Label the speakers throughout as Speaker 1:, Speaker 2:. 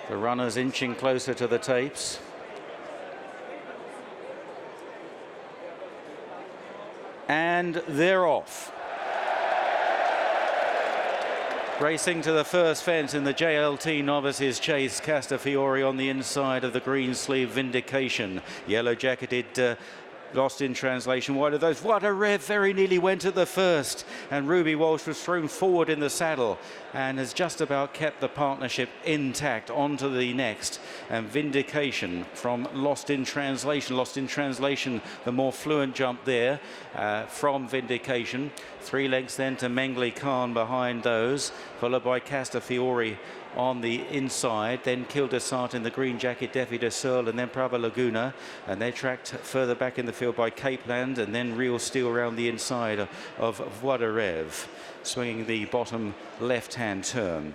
Speaker 1: The runners inching closer to the tapes. And they're off. Racing to the first fence in the JLT Novices Chase, Castafiore on the inside of the green sleeve, Vindication. Yellow jacketed Lost in Translation wide of those. What a rev, very nearly went at the first, and Ruby Walsh was thrown forward in the saddle and has just about kept the partnership intact. On to the next, and Vindication from Lost in Translation. Lost in Translation, the more fluent jump there from Vindication. 3 lengths then to Mengli Khan behind those, followed by Castafiore on the inside, then Kildesart in the green jacket, Defi Du Seuil, and then Prava Laguna, and they're tracked further back in the field by Capeland, and then Real Steel around the inside of Voiderev, swinging the bottom left-hand turn,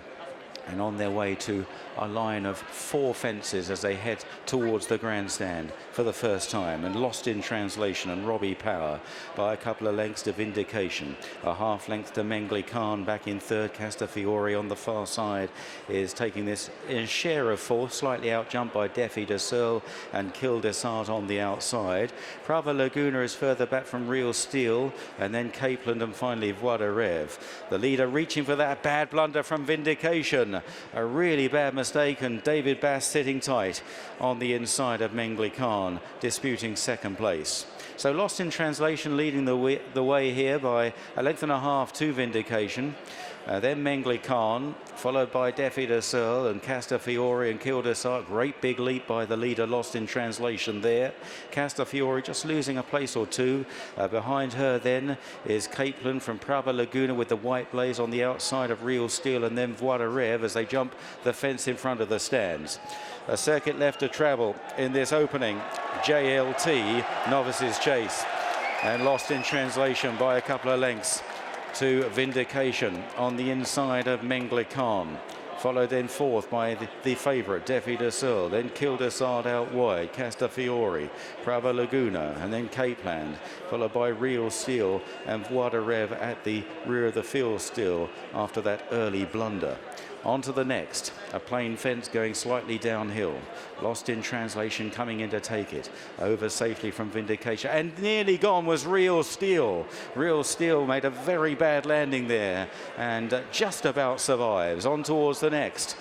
Speaker 1: and on their way to a line of 4 fences as they head towards the grandstand for the first time. And Lost in Translation and Robbie Power by a couple of lengths to Vindication. A half length to Mengli Khan back in third. Castafiore on the far side is taking this in share of 4th, slightly out jumped by Defi Du Seuil and Kildesart on the outside. Prava Laguna is further back from Real Steel, and then Capeland, and finally Voiderev. The leader reaching for that bad blunder from Vindication. A really bad mistake, and David Bass sitting tight on the inside of Mengli Khan, disputing second place. So Lost in Translation leading the way here by a length and a half to Vindication. Then Mengli Khan, followed by Defi Du Seuil and Castafiore and Kildesart. Great big leap by the leader, Lost in Translation there. Castafiore just losing a place or 2. Behind her then is Capeland from Prava Laguna with the white blaze on the outside of Real Steel, and then Voiderev as they jump the fence in front of the stands. A circuit left to travel in this opening JLT Novices Chase, and Lost in Translation by a couple of lengths to Vindication on the inside of Mengli Khan, followed then 4th by the favourite Defi Du Seuil, then Kildesart out wide, Castafiore, Prava Laguna, and then Capeland, followed by Real Steel and Voiderev at the rear of the field still after that early blunder. On to the next, a plain fence going slightly downhill. Lost in Translation coming in to take it. Over safely from Vindication, and nearly gone was Real Steel. Real Steel made a very bad landing there and just about survives. On towards the next.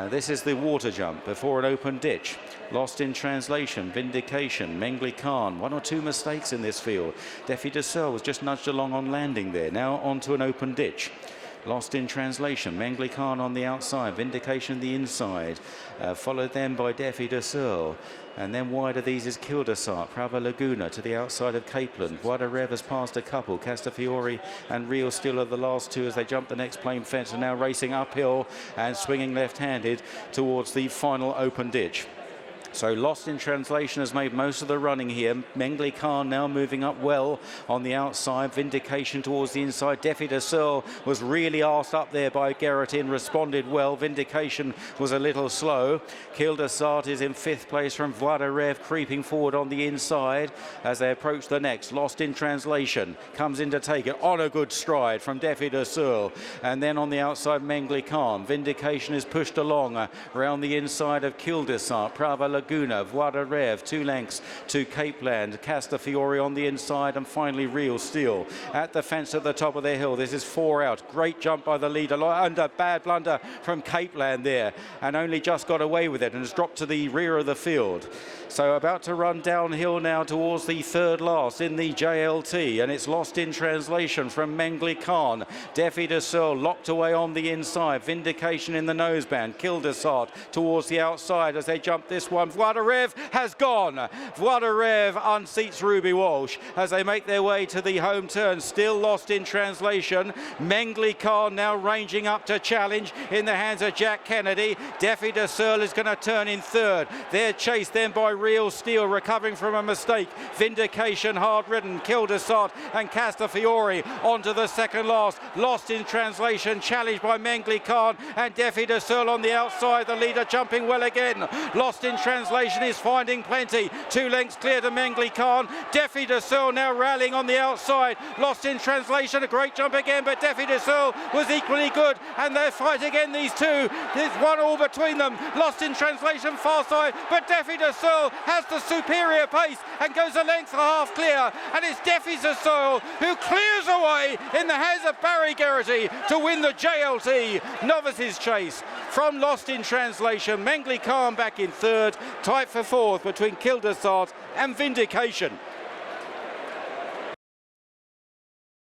Speaker 1: This is the water jump before an open ditch. Lost in Translation, Vindication, Mengli Khan. 1 or 2 mistakes in this field. Defi Du Seuil was just nudged along on landing there. Now onto an open ditch. Lost in Translation, Mengli Khan on the outside, Vindication the inside, followed then by Defi Du Seuil. And then wide of these is Kildesart, Prava Laguna to the outside of Capeland. Voiderev has passed a couple. Castafiore and Real Steel are the last 2 as they jump the next plain fence, and now racing uphill and swinging left-handed towards the final open ditch. So Lost in Translation has made most of the running here. Mengli Khan now moving up well on the outside. Vindication towards the inside. Defi Du Seuil was really asked up there by Geraghty and responded well. Vindication was a little slow. Kildesart is in 5th place from Voiderev, creeping forward on the inside as they approach the next. Lost in Translation comes in to take it on a good stride from Defi Du Seuil. And then on the outside, Mengli Khan. Vindication is pushed along around the inside of Kildesart. Prava Laguna, Voiderev, 2 lengths to Capeland, Castafiore on the inside, and finally Real Steel at the fence at the top of the hill. This is 4 out. Great jump by the leader, under bad blunder from Capeland there, and only just got away with it and has dropped to the rear of the field. So about to run downhill now towards the 3rd last in the JLT, and it's Lost in Translation from Mengli Khan. Defi Du Seuil locked away on the inside. Vindication in the noseband. Kildesart towards the outside as they jump this one. Voiderev has gone. Voiderev unseats Ruby Walsh as they make their way to the home turn. Still Lost in Translation. Mengli Khan now ranging up to challenge in the hands of Jack Kennedy. Defi Du Seuil is going to turn in 3rd. They're chased then by Real Steel, recovering from a mistake. Vindication hard ridden. Kildesart and Castafiore onto the 2nd last. Lost in Translation, challenged by Mengli Khan and Defi Du Seuil on the outside. The leader jumping well again. Lost in Translation Translation is finding plenty. 2 lengths clear to Mengley Khan. Defi Du Seuil now rallying on the outside. Lost in Translation, a great jump again, but Defi Du Seuil was equally good, and they fight again, these two. There's 1-1 between them. Lost in Translation far side, but Defi Du Seuil has the superior pace and goes a length and a half clear, and it's Defi Du Seuil who clears away in the hands of Barry Geraghty to win the JLT Novices Chase. From Lost in Translation, Mengley Khan back in third, tight for fourth between Kildesart and Vindication.